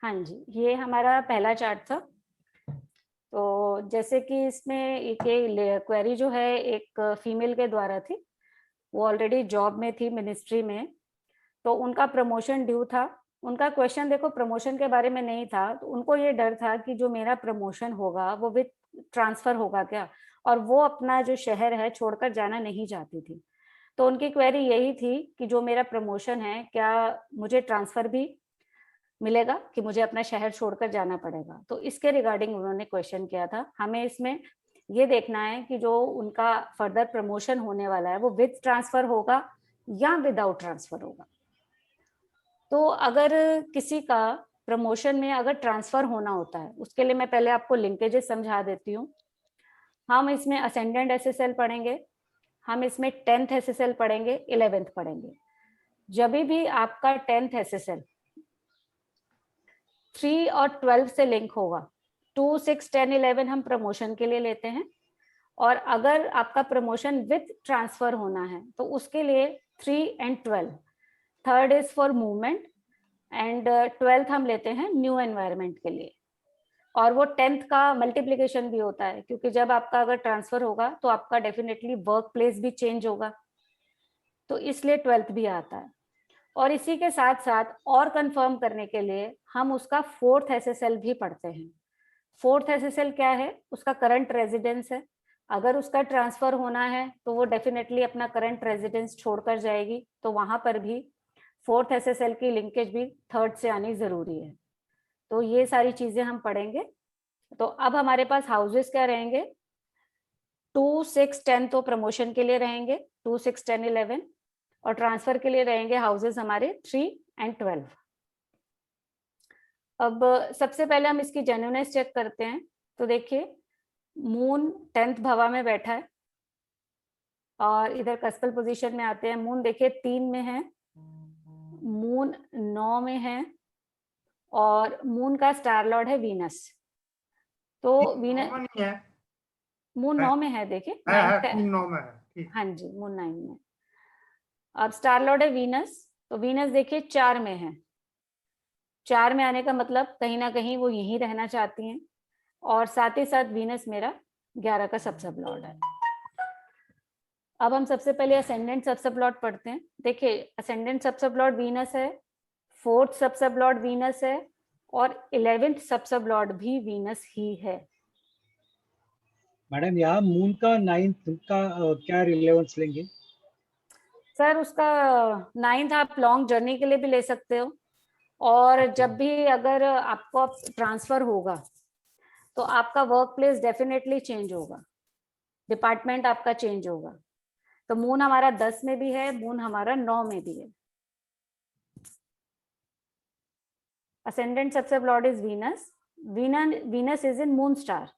हाँ जी, ये हमारा पहला चार्ट था। तो जैसे कि इसमें एक क्वेरी जो है एक फीमेल के द्वारा थी, वो ऑलरेडी जॉब में थी मिनिस्ट्री में, तो उनका प्रमोशन ड्यू था। उनका क्वेश्चन देखो प्रमोशन के बारे में नहीं था, तो उनको ये डर था कि जो मेरा प्रमोशन होगा वो विद ट्रांसफर होगा क्या, और वो अपना जो शहर है छोड़कर जाना नहीं चाहती थी। तो उनकी क्वेरी यही थी कि जो मेरा प्रमोशन है क्या मुझे ट्रांसफर भी मिलेगा कि मुझे अपना शहर छोड़कर जाना पड़ेगा। तो इसके रिगार्डिंग उन्होंने क्वेश्चन किया था। हमें इसमें ये देखना है कि जो उनका फर्दर प्रमोशन होने वाला है वो विद ट्रांसफर होगा या विदाउट ट्रांसफर होगा। तो अगर किसी का प्रमोशन में अगर ट्रांसफर होना होता है, उसके लिए मैं पहले आपको लिंकेजेस समझा देती हूँ। हम इसमें असेंडेंट एसएसएल पढ़ेंगे, हम इसमें 10th एसएसएल पढ़ेंगे, 11th पढ़ेंगे। जब भी आपका 10th एसएसएल 3 और 12 से लिंक होगा, 2, 6, 10, 11 हम प्रमोशन के लिए लेते हैं, और अगर आपका प्रमोशन विथ ट्रांसफर होना है तो उसके लिए 3 and 12, third is for movement and 12th हम लेते हैं न्यू एनवायरनमेंट के लिए। और वो 10th का मल्टीप्लीकेशन भी होता है, क्योंकि जब आपका अगर ट्रांसफर होगा तो आपका डेफिनेटली वर्क प्लेस भी चेंज होगा, तो इसलिए 12th भी आता है। और इसी के साथ साथ और कंफर्म करने के लिए हम उसका 4th एसएसएल भी पढ़ते हैं। 4th एसएसएल क्या है? उसका करंट रेजिडेंस है। अगर उसका ट्रांसफर होना है तो वो डेफिनेटली अपना करंट रेजिडेंस छोड़कर जाएगी, तो वहां पर भी 4th एसएसएल की लिंकेज भी 3rd से आनी जरूरी है। तो ये सारी चीजें हम पढ़ेंगे। तो अब हमारे पास हाउसेस क्या रहेंगे? 2, 6, 10 तो प्रमोशन के लिए रहेंगे, 2, 6, 10, 11, और ट्रांसफर के लिए रहेंगे हाउसेस हमारे 3 एंड 12। अब सबसे पहले हम इसकी जेन्युइननेस चेक करते हैं। तो देखिए मून 10th भवा में बैठा है, और इधर कस्कल पोजीशन में आते हैं। मून देखिए 3 में है, मून 9 में है, और मून का स्टार लॉर्ड है वीनस। तो वीनस है, मून 9 में है, देखिए मून 9 में है। हाँ जी, मून 9 में। अब स्टार लॉर्ड है वीनस, तो वीनस देखिए 4 में है। 4 में आने का मतलब कहीं ना कहीं वो यहीं रहना चाहती हैं, और साथ ही साथ वीनस मेरा 11 का सब सब लॉर्ड है। अब हम सबसे पहले असेंडेंट सब सब लॉर्ड पढ़ते हैं। देखिए असेंडेंट सब सब लॉर्ड वीनस है, 4th सब सब लॉर्ड वीनस है, और 11th सब सब लॉर्ड भी वीनस ही है। मैडम यहाँ मून का 9th का क्या रिलेवेंस लेंगे? सर उसका 9th आप लॉन्ग जर्नी के लिए भी ले सकते हो, और जब भी अगर आपको ट्रांसफर होगा तो आपका वर्क प्लेस डेफिनेटली चेंज होगा, डिपार्टमेंट आपका चेंज होगा। तो मून हमारा 10 में भी है, मून हमारा 9 में भी है। असेंडेंट सबसे Lord is Venus, Venus is in moon star.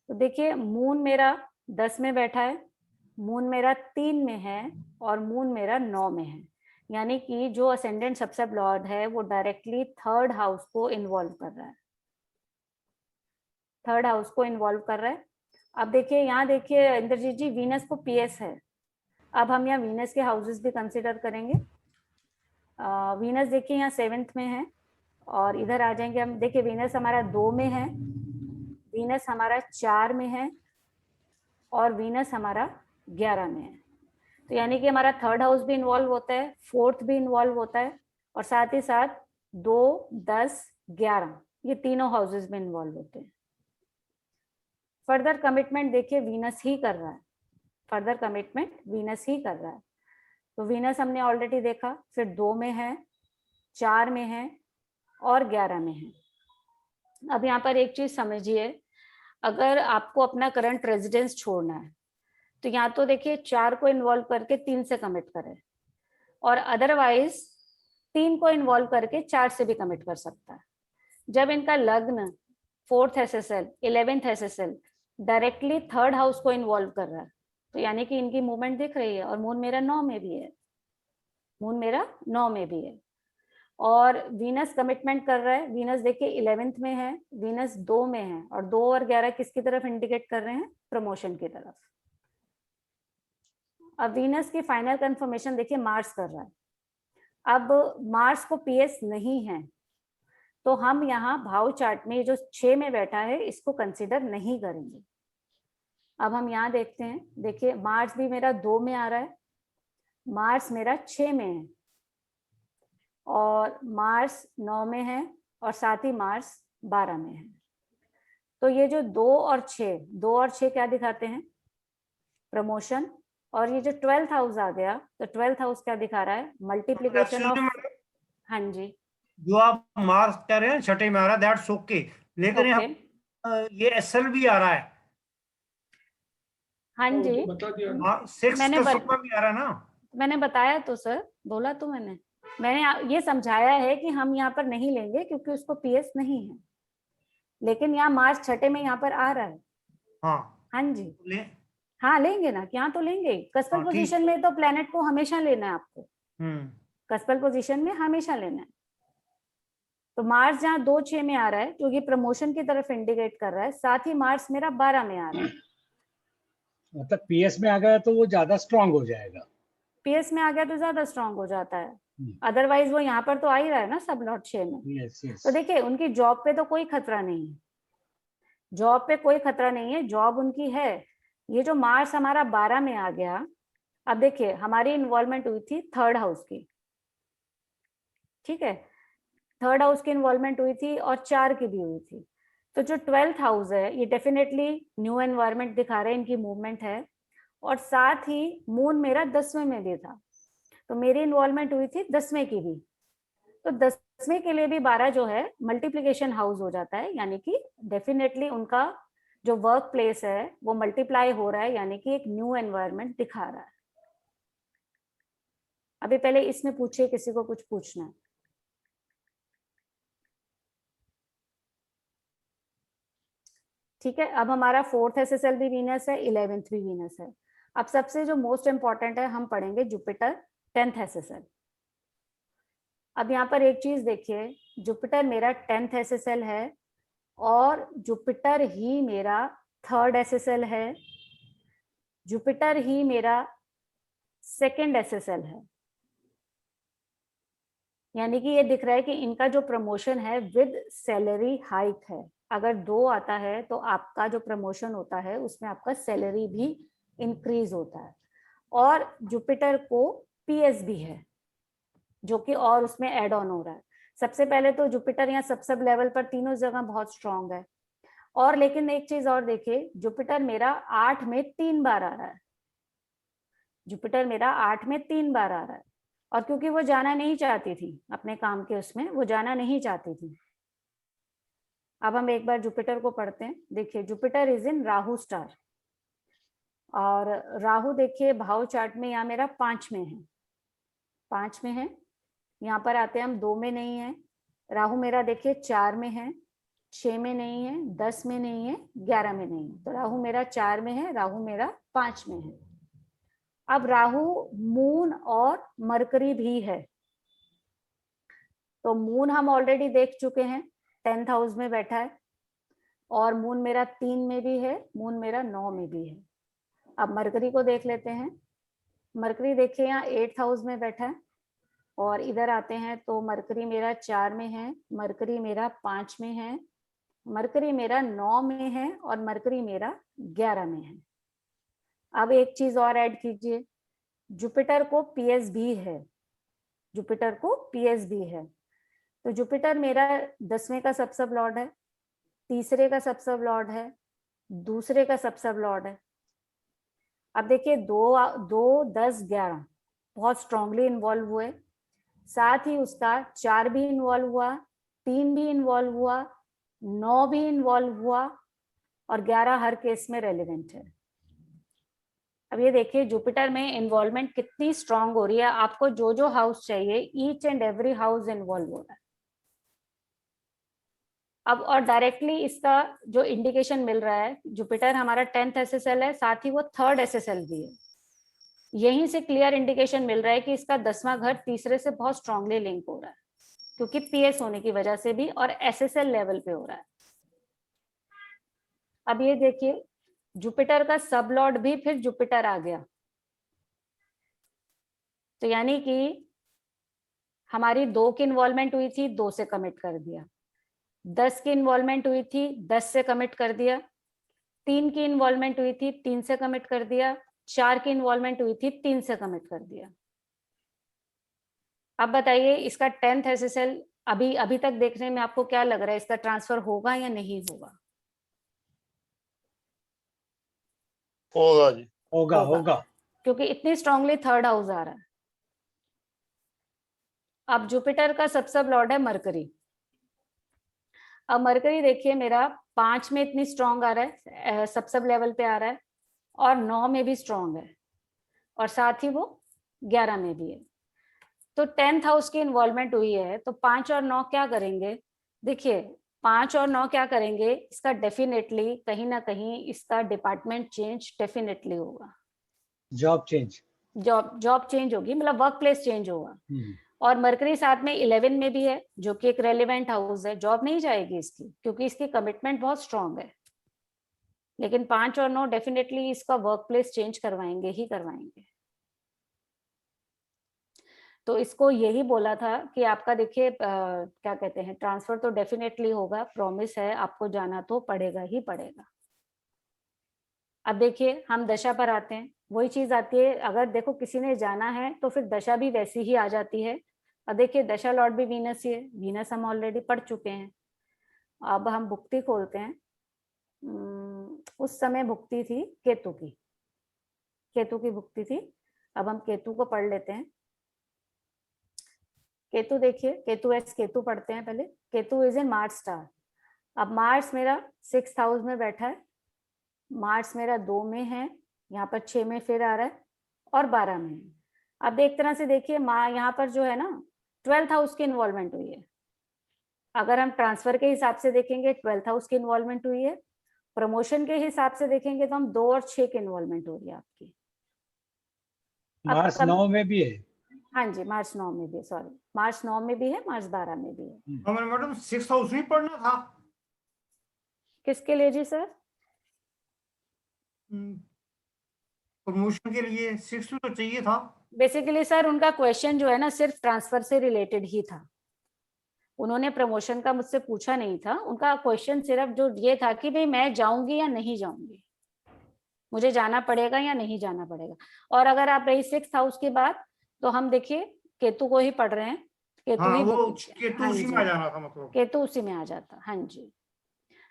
तो देखिए मून मेरा 10 में बैठा है, मून मेरा 3 में है, और मून मेरा 9 में है। यानी कि जो असेंडेंट सबसे लॉर्ड है वो डायरेक्टली 3rd हाउस को इन्वॉल्व कर रहा है, 3rd हाउस को इन्वॉल्व कर रहा है। अब देखिए यहाँ देखिए इंद्रजीत जी, वीनस को पीएस है। अब हम यहाँ वीनस के हाउसेस भी कंसिडर करेंगे। वीनस देखिए यहाँ 7th में है, और इधर आ जाएंगे हम। देखिए वीनस हमारा 2 में है, वीनस हमारा 4 में है, और वीनस हमारा 11 में है। तो यानी कि हमारा 3rd हाउस भी इन्वॉल्व होता है, 4th भी इन्वॉल्व होता है, और साथ ही साथ 2, 10, 11 ये तीनों हाउसेस में इन्वॉल्व होते हैं। फर्दर कमिटमेंट देखिए वीनस ही कर रहा है, फर्दर कमिटमेंट वीनस ही कर रहा है। तो वीनस हमने ऑलरेडी देखा, फिर 2 में है, 4 में है, और 11 में है। अब यहाँ पर एक चीज समझिए, अगर आपको अपना करंट रेजिडेंस छोड़ना है तो यहाँ तो देखिए 4 को इन्वॉल्व करके 3 से कमिट करें, और अदरवाइज 3 को इन्वॉल्व करके 4 से भी कमिट कर सकता है। जब इनका लग्न 4th SSL 11th SSL directly 3rd house को इन्वॉल्व कर रहा है, तो यानी कि इनकी मूवमेंट दिख रही है। और मून मेरा 9 में भी है, मून मेरा 9 में भी है, और वीनस कमिटमेंट कर रहा है। वीनस देखिए 11th में है, वीनस 2 में है, और 2 और 11 किसकी तरफ इंडिकेट कर रहे हैं? प्रमोशन की तरफ। अब वीनस की फाइनल कंफर्मेशन देखिए मार्स कर रहा है। अब मार्स को पीएस नहीं है, तो हम यहाँ भाव चार्ट में जो 6 में बैठा है इसको कंसिडर नहीं करेंगे। अब हम यहाँ देखते हैं, देखिए मार्स भी मेरा 2 में आ रहा है, मार्स मेरा 6 में है, और मार्स 9 में है, और साथ ही मार्स 12 में है। तो ये जो 2 और 6 क्या दिखाते हैं? प्रमोशन। और ये जो 12th हाउस आ गया, तो 12th हाउस क्या दिखा रहा है? Multiplication of. हाँ जी, जो आप मार्क्स कह रहे हैं छठे में आ रहा है, दैट्स ओके, लेकिन यहाँ ये एसएल भी आ रहा है। हाँ जी, बता दिया ना। हाँ, 6 मैंने तो सुपर भी आ रहा है ना। मैंने बताया तो सर, बोला तो मैंने ये समझाया है कि हम यहाँ पर नहीं लेंगे क्योंकि उसको पीएस नहीं है, लेकिन यहाँ मार्च छठे में यहाँ पर आ रहा है। हाँ हाँ जी, ले, हाँ लेंगे ना, यहाँ तो लेंगे। कस्पल हाँ, ठीक। पोजीशन में तो प्लेनेट को हमेशा लेना है आपको, कस्पल पोजीशन में हमेशा लेना है। तो मार्स जहाँ 2-6 में आ रहा है क्योंकि प्रमोशन की तरफ इंडिकेट कर रहा है, साथ ही मार्स मेरा 12 में आ रहा है। मतलब पीएस में आ गया तो वो ज्यादा स्ट्रांग हो जाएगा। पीएस में आ गया तो ज्यादा स्ट्रांग हो जाता है, अदरवाइज वो यहाँ पर तो आ ही रहा है ना सब लॉट 6 में। Yes yes. तो देखिए उनकी जॉब पे तो कोई खतरा नहीं है, जॉब पे कोई खतरा नहीं है, जॉब उनकी है। ये जो मार्स हमारा 12 में आ गया, अब देखिए हमारी इन्वॉल्वमेंट हुई थी 3rd हाउस की, ठीक है, 3rd हाउस की इन्वॉल्वमेंट हुई थी और 4 की भी हुई थी। तो जो 12th हाउस है ये डेफिनेटली न्यू एनवायरमेंट दिखा रहे हैं, इनकी मूवमेंट है। और साथ ही मून मेरा 10वें में भी था, तो मेरी इन्वॉल्वमेंट हुई थी 10वें की भी। तो 10वें के लिए भी 12 जो है मल्टीप्लीकेशन हाउस हो जाता है, यानी कि डेफिनेटली उनका जो वर्क प्लेस है वो मल्टीप्लाई हो रहा है, यानी कि एक न्यू एनवायरमेंट दिखा रहा है। अभी पहले इसमें पूछिए, किसी को कुछ पूछना है? ठीक है, अब हमारा 4th एसएसएल भी वीनस है, 11th भी वीनस है। अब सबसे जो मोस्ट इंपॉर्टेंट है हम पढ़ेंगे जुपिटर 10th एसएसएल। अब यहाँ पर एक चीज देखिए, जुपिटर मेरा 10th एसएसएल है और जुपिटर ही मेरा 3rd एसएसएल है, जुपिटर ही मेरा 2nd एसएसएल है। यानी कि ये दिख रहा है कि इनका जो प्रमोशन है विद सैलरी हाइक है। अगर 2 आता है तो आपका जो प्रमोशन होता है उसमें आपका सैलरी भी इंक्रीज होता है। और जुपिटर को पीएस भी है जो कि और उसमें ऐड ऑन हो रहा है। सबसे पहले तो जुपिटर यहाँ सब लेवल पर तीनों जगह बहुत स्ट्रांग है। और लेकिन एक चीज और देखिए, जुपिटर मेरा 8 में 3 बार आ रहा है, जुपिटर मेरा 8 में 3 बार आ रहा है। और क्योंकि वो जाना नहीं चाहती थी अपने काम के उसमें, वो जाना नहीं चाहती थी। अब हम एक बार जुपिटर को पढ़ते हैं। देखिए Jupiter is in Rahu star, और राहु देखिए भाव चार्ट में यहाँ मेरा 5 में है, 5 में है। यहाँ पर आते हैं हम 2 में नहीं है, राहु मेरा देखिए 4 में है, 6 में नहीं है, 10 में नहीं है, 11 में नहीं है। तो राहु मेरा 4 में है, राहु मेरा 5 में है। अब राहु मून और मरकरी भी है। तो मून हम ऑलरेडी देख चुके हैं, 10th हाउस में बैठा है, और मून मेरा 3 में भी है, मून मेरा 9 में भी है। अब मरकरी को देख लेते हैं। मरकरी देखिए यहाँ 8th हाउस में बैठा है, और इधर आते हैं तो मरकरी मेरा 4 में है, मरकरी मेरा 5 में है, मरकरी मेरा 9 में है, और मरकरी मेरा 11 में है। अब एक चीज और ऐड कीजिए, जुपिटर को पीएस भी है, जुपिटर को पीएस भी है। तो जुपिटर मेरा 10वें का सब लॉर्ड है, तीसरे का सब लॉर्ड है, दूसरे का सब लॉर्ड है। अब देखिए 2, 10, 11 बहुत स्ट्रांगली इन्वॉल्व हुए, साथ ही उसका 4 भी इन्वॉल्व हुआ, 3 भी इन्वॉल्व हुआ, 9 भी इन्वॉल्व हुआ, और 11 हर केस में रेलिवेंट है। अब ये देखिए जुपिटर में इन्वॉल्वमेंट कितनी स्ट्रांग हो रही है। आपको जो जो हाउस चाहिए, each and every house involve हो रहा है। अब और डायरेक्टली इसका जो इंडिकेशन मिल रहा है, जुपिटर हमारा 10th एसएसएल है, साथ ही वो 3rd एसएसएल भी है। यहीं से क्लियर इंडिकेशन मिल रहा है कि इसका 10वां घर तीसरे से बहुत स्ट्रांगली लिंक हो रहा है, क्योंकि पीएस होने की वजह से भी, और एसएसएल लेवल पे हो रहा है। अब ये देखिए जुपिटर का सब लॉर्ड भी फिर जुपिटर आ गया, तो यानी कि हमारी 2 की इन्वॉल्वमेंट हुई थी, 2 से कमिट कर दिया। 10 की इन्वॉल्वमेंट हुई थी, 10 से कमिट कर दिया। 3 की इन्वॉल्वमेंट हुई थी, 3 से कमिट कर दिया। 4 की इन्वॉल्वमेंट हुई थी, 3 से कमिट कर दिया। अब बताइए इसका 10th SSL अभी तक देखने में आपको क्या लग रहा है, इसका ट्रांसफर होगा या नहीं होगा? होगा जी। होगा। क्योंकि इतनी स्ट्रांगली थर्ड हाउस आ रहा है। अब जुपिटर का सबसब लॉर्ड है मरकरी। अब मरकरी देखिए मेरा 5 में इतनी स्ट्रांग आ रहा है, सबसब लेवल पे आ रहा है, और 9 में भी स्ट्रांग है, और साथ ही वो 11 में भी है। तो 10th हाउस की इन्वॉल्वमेंट हुई है, तो 5 और 9 क्या करेंगे? देखिए 5 और 9 क्या करेंगे, इसका डेफिनेटली कहीं ना कहीं इसका डिपार्टमेंट चेंज डेफिनेटली होगा। जॉब चेंज होगी, मतलब वर्क प्लेस चेंज होगा। और मरकरी साथ में 11 में भी है, जो कि एक रेलिवेंट हाउस है। जॉब नहीं जाएगी इसकी, क्योंकि इसकी कमिटमेंट बहुत स्ट्रांग है। लेकिन 5 और 9 डेफिनेटली इसका वर्क प्लेस चेंज करवाएंगे ही करवाएंगे। तो इसको यही बोला था कि आपका देखिए क्या कहते हैं, ट्रांसफर तो डेफिनेटली होगा, प्रॉमिस है, आपको जाना तो पड़ेगा ही पड़ेगा। अब देखिए हम दशा पर आते हैं, वही चीज आती है, अगर देखो किसी ने जाना है तो फिर दशा भी वैसी ही आ जाती है। अब देखिए दशा लॉर्ड भी वीनस ही है, वीनस हम ऑलरेडी पढ़ चुके हैं। अब हम भुक्ति खोलते हैं। उस समय भुक्ति थी केतु की, केतु की भुक्ति थी। अब हम केतु को पढ़ लेते हैं। केतु देखिए, केतु पढ़ते हैं पहले। Ketu is in March star. अब मार्स मेरा 6th हाउस में बैठा है, मार्स मेरा 2 में है, यहाँ पर 6 में फिर आ रहा है, और 12 में है। अब एक तरह से देखिए यहाँ पर जो है ना 12th हाउस की इन्वॉल्वमेंट हुई है। अगर हम ट्रांसफर के हिसाब से देखेंगे 12th हाउस की इन्वॉल्वमेंट हुई है, प्रमोशन के हिसाब से देखेंगे तो हम 2 और 6 की इन्वॉल्वमेंट हो रही है आपकी। मार्च 9 में भी है। हाँ जी, मार्च 9 में भी, सॉरी मार्च 9 में भी है, मार्च 12 में भी है। हमें मैडम 6th हाउस नहीं पढ़ना था? किसके लिए जी सर? प्रमोशन के लिए 6th तो चाहिए था। बेसिकली सर उनका क्वेश्चन जो है ना सिर्फ ट्रांसफर से रिलेटेड ही था। उन्होंने प्रमोशन का मुझसे पूछा नहीं था। उनका क्वेश्चन सिर्फ जो ये था कि भाई मैं जाऊंगी या नहीं जाऊंगी, मुझे जाना पड़ेगा या नहीं जाना पड़ेगा। और अगर आप रही 6th हाउस की बात, तो हम देखिए केतु को ही पढ़ रहे हैं। केतु हाँ, ही वो केतु हाँ उसी में आ जाना था, मतलब केतु उसी में आ जाता। हाँ जी।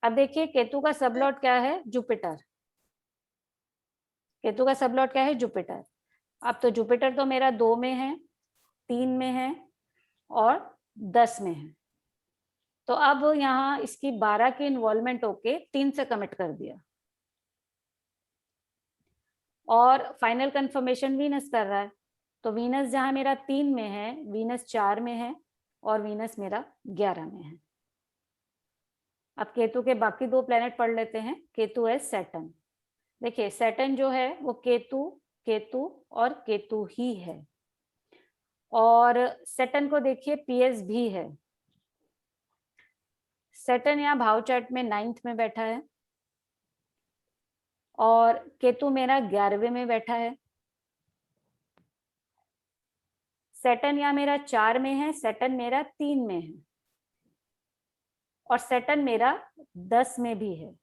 अब देखिए केतु का सबलॉट क्या है? जुपिटर। केतु का सबलॉट क्या है? जुपिटर। अब तो जुपिटर तो मेरा 2 में है, 3 में है, और 10 में है। तो अब यहाँ इसकी 12 की इन्वॉल्वमेंट होके 3 से कमिट कर दिया, और फाइनल कंफर्मेशन वीनस कर रहा है। तो वीनस जहां मेरा 3 में है, वीनस 4 में है, और वीनस मेरा 11 में है। अब केतु के बाकी 2 प्लेनेट पढ़ लेते हैं। केतु है सैटर्न। देखिए सैटर्न जो है वो केतु, केतु और केतु ही है। और सैटर्न को देखिए पीएस भी है। सैटर्न यहाँ भाव चार्ट में 9th में बैठा है, और केतु मेरा 11वें में बैठा है। सैटर्न यहाँ मेरा 4 में है, सैटर्न मेरा 3 में है, और सैटर्न मेरा 10 में भी है।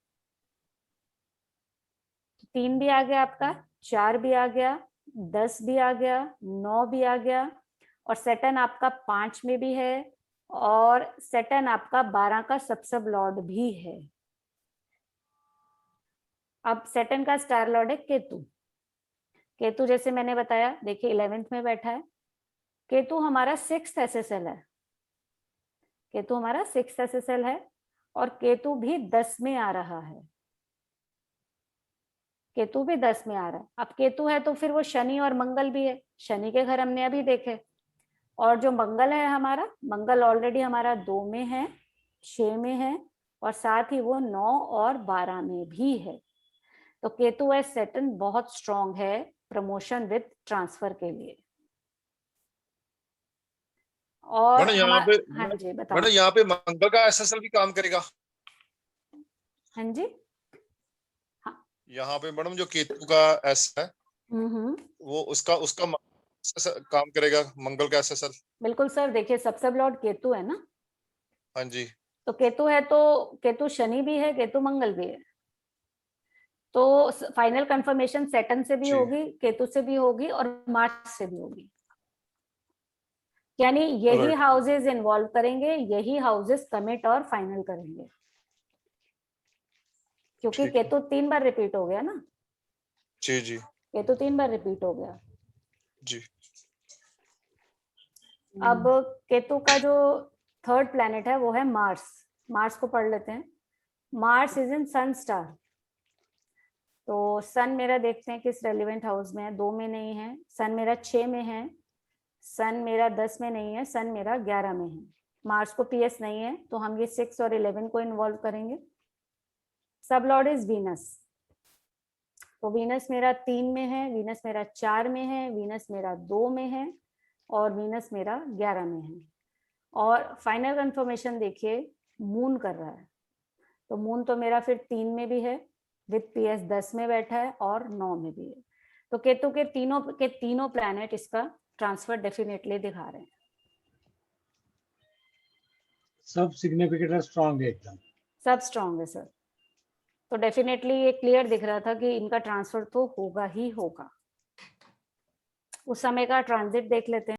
3 भी आ गया आपका, 4 भी आ गया, 10 भी आ गया, 9 भी आ गया, और सैटर्न आपका 5 में भी है, और सैटर्न आपका 12 का सबसब लॉर्ड भी है। अब सैटर्न का स्टार लॉर्ड है केतु। केतु जैसे मैंने बताया देखिए 11th में बैठा है। केतु हमारा 6th SSL है। केतु हमारा 6th SSL है, और केतु भी 10 में आ रहा है। केतु भी 10 में आ रहा है। अब केतु है तो फिर वो शनि और मंगल भी है। शनि के घर हमने अभी देखे, और जो मंगल है हमारा, मंगल ऑलरेडी हमारा 2 में है, 6 में है, और साथ ही वो 9 और 12 में भी है। तो केतु है सैटर्न बहुत स्ट्रांग है प्रमोशन विद ट्रांसफर के लिए। और यहाँ पे हाँ जी बताओ। मैडम यहाँ पे मंगल का एसएसएल भी काम करेगा? हाँ जी, यहाँ पे मैडम जो केतु का एस है वो उसका काम करेगा, मंगल का एसएसएल? बिल्कुल सर। देखिए सबसब लॉर्ड केतु है ना। हाँ जी। तो केतु है तो केतु शनि भी है, केतु मंगल भी है, तो फाइनल कंफर्मेशन सैटर्न से भी जी। होगी, केतु से भी होगी और मार्स से भी होगी। यानी यही Right. हाउसेस इन्वॉल्व करेंगे, यही हाउसेस कमिट और फाइनल करेंगे, क्योंकि ठीक है। केतु 3 बार रिपीट हो गया ना, जी जी केतु 3 बार रिपीट हो गया। जी। अब केतु का जो थर्ड प्लैनेट है वो है मार्स। मार्स को पढ़ लेते हैं। Mars is in sun star. तो सन मेरा देखते हैं किस रेलिवेंट हाउस में है। 2 में नहीं है, सन मेरा 6 में है, सन मेरा 10 में नहीं है, सन मेरा 11 में है। मार्स को पीएस नहीं है, तो हम ये 6 और 11 को इन्वॉल्व करेंगे। सब लॉर्ड इज वीनस। तो वीनस मेरा 3 में है, वीनस मेरा 4 में है, वीनस मेरा 2 में है और वीनस मेरा 11 में है। और फाइनल कंफर्मेशन देखिए, मून कर रहा है। तो मून तो मेरा फिर 3 में भी है, विथ पीएस 10 में बैठा है और 9 में भी है। तो केतु के तीनों प्लैनेट इसका ट्रांसफर डेफिनेटली दिखा रहे हैं। सब सिग्निफिकेंट स्ट्रांग है एकदम। सब स्ट्रांग है सर। तो डेफिनेटली ये क्लियर दिख रहा था कि इनका ट्रांसफर तो होगा ही होगा। उस समय का ट्रांजिट देख लेते हैं।